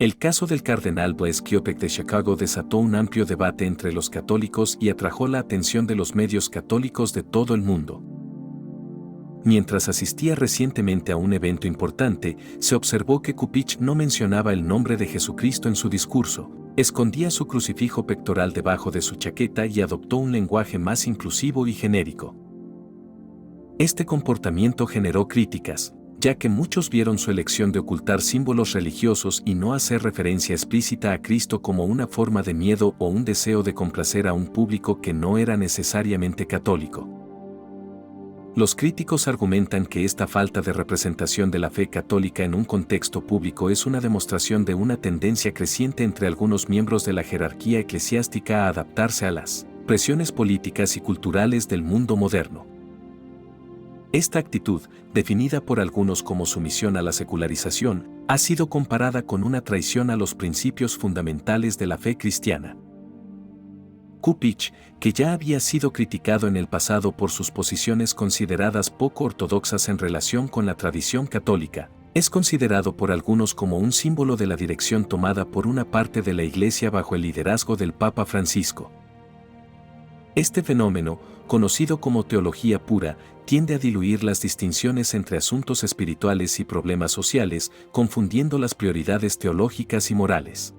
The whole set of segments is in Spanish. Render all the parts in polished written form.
El caso del cardenal Blaise Kopech de Chicago desató un amplio debate entre los católicos y atrajo la atención de los medios católicos de todo el mundo. Mientras asistía recientemente a un evento importante, se observó que Kopech no mencionaba el nombre de Jesucristo en su discurso, escondía su crucifijo pectoral debajo de su chaqueta y adoptó un lenguaje más inclusivo y genérico. Este comportamiento generó críticas, ya que muchos vieron su elección de ocultar símbolos religiosos y no hacer referencia explícita a Cristo como una forma de miedo o un deseo de complacer a un público que no era necesariamente católico. Los críticos argumentan que esta falta de representación de la fe católica en un contexto público es una demostración de una tendencia creciente entre algunos miembros de la jerarquía eclesiástica a adaptarse a las presiones políticas y culturales del mundo moderno. Esta actitud, definida por algunos como sumisión a la secularización, ha sido comparada con una traición a los principios fundamentales de la fe cristiana. Kopech, que ya había sido criticado en el pasado por sus posiciones consideradas poco ortodoxas en relación con la tradición católica, es considerado por algunos como un símbolo de la dirección tomada por una parte de la Iglesia bajo el liderazgo del Papa Francisco. Este fenómeno, conocido como teología pura, tiende a diluir las distinciones entre asuntos espirituales y problemas sociales, confundiendo las prioridades teológicas y morales.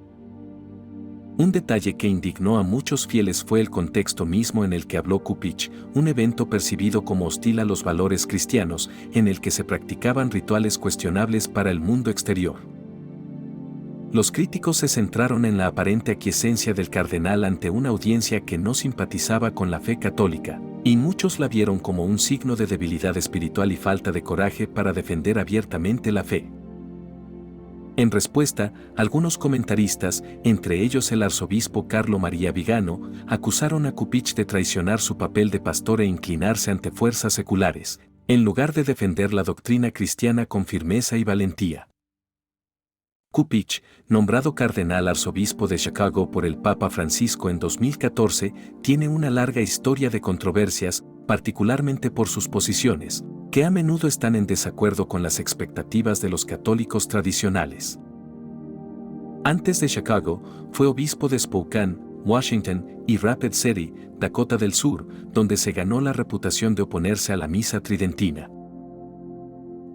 Un detalle que indignó a muchos fieles fue el contexto mismo en el que habló Kopech, un evento percibido como hostil a los valores cristianos, en el que se practicaban rituales cuestionables para el mundo exterior. Los críticos se centraron en la aparente aquiescencia del cardenal ante una audiencia que no simpatizaba con la fe católica, y muchos la vieron como un signo de debilidad espiritual y falta de coraje para defender abiertamente la fe. En respuesta, algunos comentaristas, entre ellos el arzobispo Carlo María Vigano, acusaron a Kopech de traicionar su papel de pastor e inclinarse ante fuerzas seculares, en lugar de defender la doctrina cristiana con firmeza y valentía. Kopech, nombrado cardenal arzobispo de Chicago por el Papa Francisco en 2014, tiene una larga historia de controversias, particularmente por sus posiciones, que a menudo están en desacuerdo con las expectativas de los católicos tradicionales. Antes de Chicago, fue obispo de Spokane, Washington, y Rapid City, Dakota del Sur, donde se ganó la reputación de oponerse a la misa tridentina.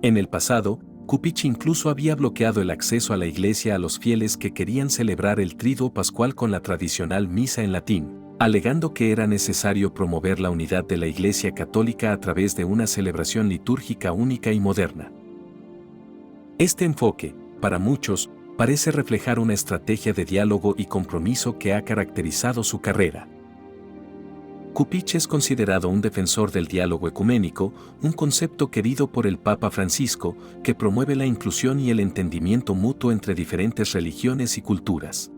En el pasado, Kopech incluso había bloqueado el acceso a la iglesia a los fieles que querían celebrar el Triduo Pascual con la tradicional misa en latín, alegando que era necesario promover la unidad de la Iglesia Católica a través de una celebración litúrgica única y moderna. Este enfoque, para muchos, parece reflejar una estrategia de diálogo y compromiso que ha caracterizado su carrera. Kopech es considerado un defensor del diálogo ecuménico, un concepto querido por el Papa Francisco, que promueve la inclusión y el entendimiento mutuo entre diferentes religiones y culturas.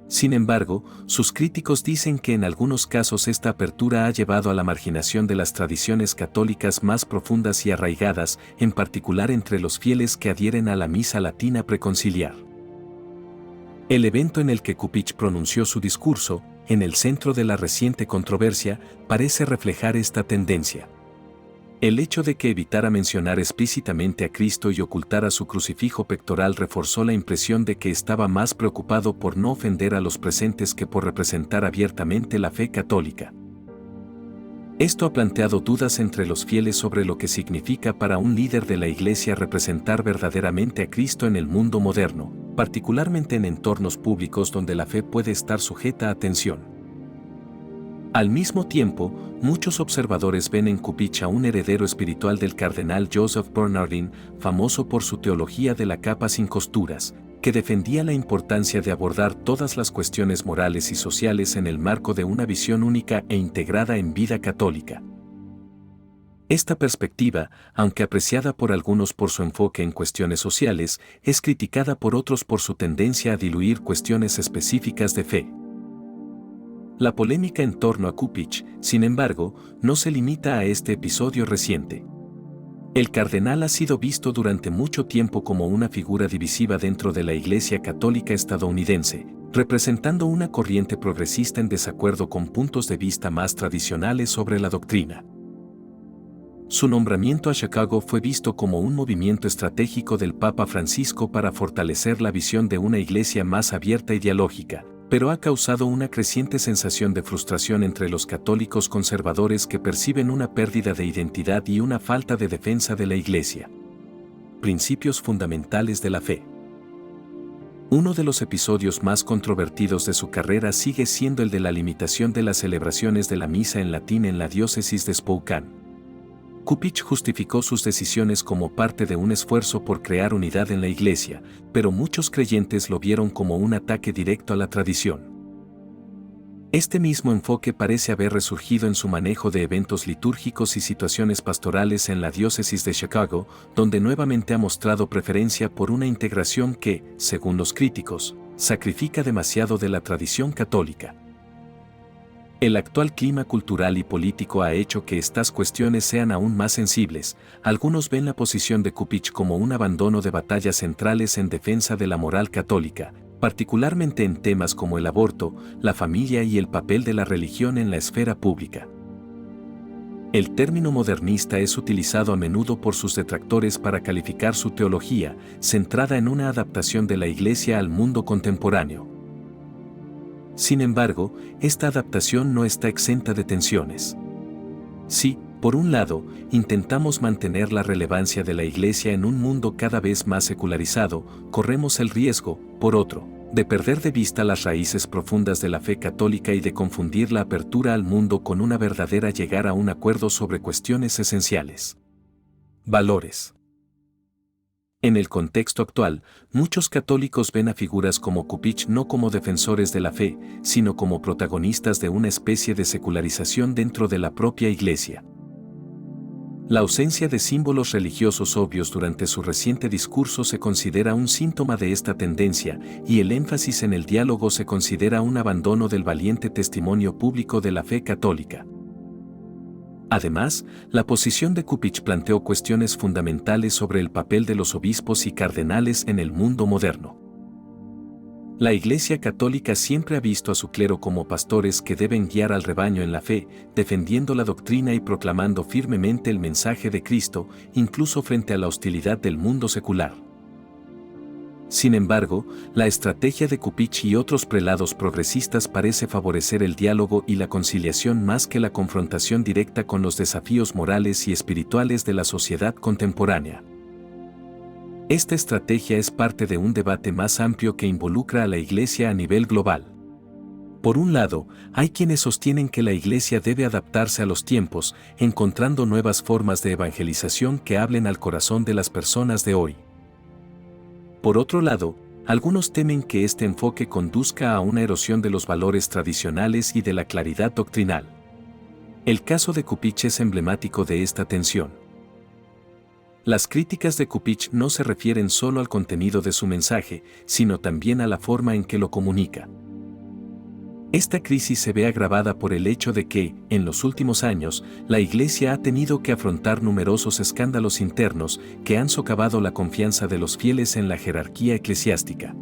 Sin embargo, sus críticos dicen que en algunos casos esta apertura ha llevado a la marginación de las tradiciones católicas más profundas y arraigadas, en particular entre los fieles que adhieren a la misa latina preconciliar. El evento en el que Kopech pronunció su discurso, en el centro de la reciente controversia, parece reflejar esta tendencia. El hecho de que evitara mencionar explícitamente a Cristo y ocultara su crucifijo pectoral reforzó la impresión de que estaba más preocupado por no ofender a los presentes que por representar abiertamente la fe católica. Esto ha planteado dudas entre los fieles sobre lo que significa para un líder de la Iglesia representar verdaderamente a Cristo en el mundo moderno, particularmente en entornos públicos donde la fe puede estar sujeta a tensión. Al mismo tiempo, muchos observadores ven en Kopech a un heredero espiritual del cardenal Joseph Bernardin, famoso por su teología de la capa sin costuras, que defendía la importancia de abordar todas las cuestiones morales y sociales en el marco de una visión única e integrada en vida católica. Esta perspectiva, aunque apreciada por algunos por su enfoque en cuestiones sociales, es criticada por otros por su tendencia a diluir cuestiones específicas de fe. La polémica en torno a Kopech, sin embargo, no se limita a este episodio reciente. El cardenal ha sido visto durante mucho tiempo como una figura divisiva dentro de la Iglesia Católica estadounidense, representando una corriente progresista en desacuerdo con puntos de vista más tradicionales sobre la doctrina. Su nombramiento a Chicago fue visto como un movimiento estratégico del Papa Francisco para fortalecer la visión de una iglesia más abierta y dialógica, pero ha causado una creciente sensación de frustración entre los católicos conservadores que perciben una pérdida de identidad y una falta de defensa de la iglesia. Principios fundamentales de la fe. Uno de los episodios más controvertidos de su carrera sigue siendo el de la limitación de las celebraciones de la misa en latín en la diócesis de Spokane. Cupich justificó sus decisiones como parte de un esfuerzo por crear unidad en la iglesia, pero muchos creyentes lo vieron como un ataque directo a la tradición. Este mismo enfoque parece haber resurgido en su manejo de eventos litúrgicos y situaciones pastorales en la diócesis de Chicago, donde nuevamente ha mostrado preferencia por una integración que, según los críticos, sacrifica demasiado de la tradición católica. El actual clima cultural y político ha hecho que estas cuestiones sean aún más sensibles. Algunos ven la posición de Cupich como un abandono de batallas centrales en defensa de la moral católica, particularmente en temas como el aborto, la familia y el papel de la religión en la esfera pública. El término modernista es utilizado a menudo por sus detractores para calificar su teología, centrada en una adaptación de la Iglesia al mundo contemporáneo. Sin embargo, esta adaptación no está exenta de tensiones. Si, por un lado, intentamos mantener la relevancia de la Iglesia en un mundo cada vez más secularizado, corremos el riesgo, por otro, de perder de vista las raíces profundas de la fe católica y de confundir la apertura al mundo con una verdadera llegar a un acuerdo sobre cuestiones esenciales. Valores. En el contexto actual, muchos católicos ven a figuras como Cupich no como defensores de la fe, sino como protagonistas de una especie de secularización dentro de la propia Iglesia. La ausencia de símbolos religiosos obvios durante su reciente discurso se considera un síntoma de esta tendencia, y el énfasis en el diálogo se considera un abandono del valiente testimonio público de la fe católica. Además, la posición de Cupich planteó cuestiones fundamentales sobre el papel de los obispos y cardenales en el mundo moderno. La Iglesia Católica siempre ha visto a su clero como pastores que deben guiar al rebaño en la fe, defendiendo la doctrina y proclamando firmemente el mensaje de Cristo, incluso frente a la hostilidad del mundo secular. Sin embargo, la estrategia de Cupich y otros prelados progresistas parece favorecer el diálogo y la conciliación más que la confrontación directa con los desafíos morales y espirituales de la sociedad contemporánea. Esta estrategia es parte de un debate más amplio que involucra a la Iglesia a nivel global. Por un lado, hay quienes sostienen que la Iglesia debe adaptarse a los tiempos, encontrando nuevas formas de evangelización que hablen al corazón de las personas de hoy. Por otro lado, algunos temen que este enfoque conduzca a una erosión de los valores tradicionales y de la claridad doctrinal. El caso de Cupich es emblemático de esta tensión. Las críticas de Cupich no se refieren solo al contenido de su mensaje, sino también a la forma en que lo comunica. Esta crisis se ve agravada por el hecho de que, en los últimos años, la Iglesia ha tenido que afrontar numerosos escándalos internos que han socavado la confianza de los fieles en la jerarquía eclesiástica.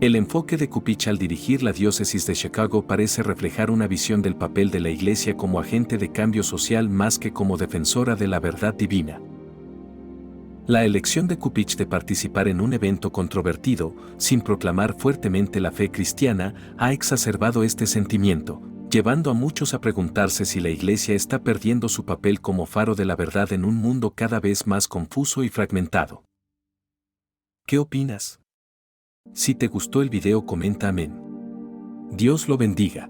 El enfoque de Cupich al dirigir la diócesis de Chicago parece reflejar una visión del papel de la Iglesia como agente de cambio social más que como defensora de la verdad divina. La elección de Cupich de participar en un evento controvertido, sin proclamar fuertemente la fe cristiana, ha exacerbado este sentimiento, llevando a muchos a preguntarse si la Iglesia está perdiendo su papel como faro de la verdad en un mundo cada vez más confuso y fragmentado. ¿Qué opinas? Si te gustó el video, comenta amén. Dios lo bendiga.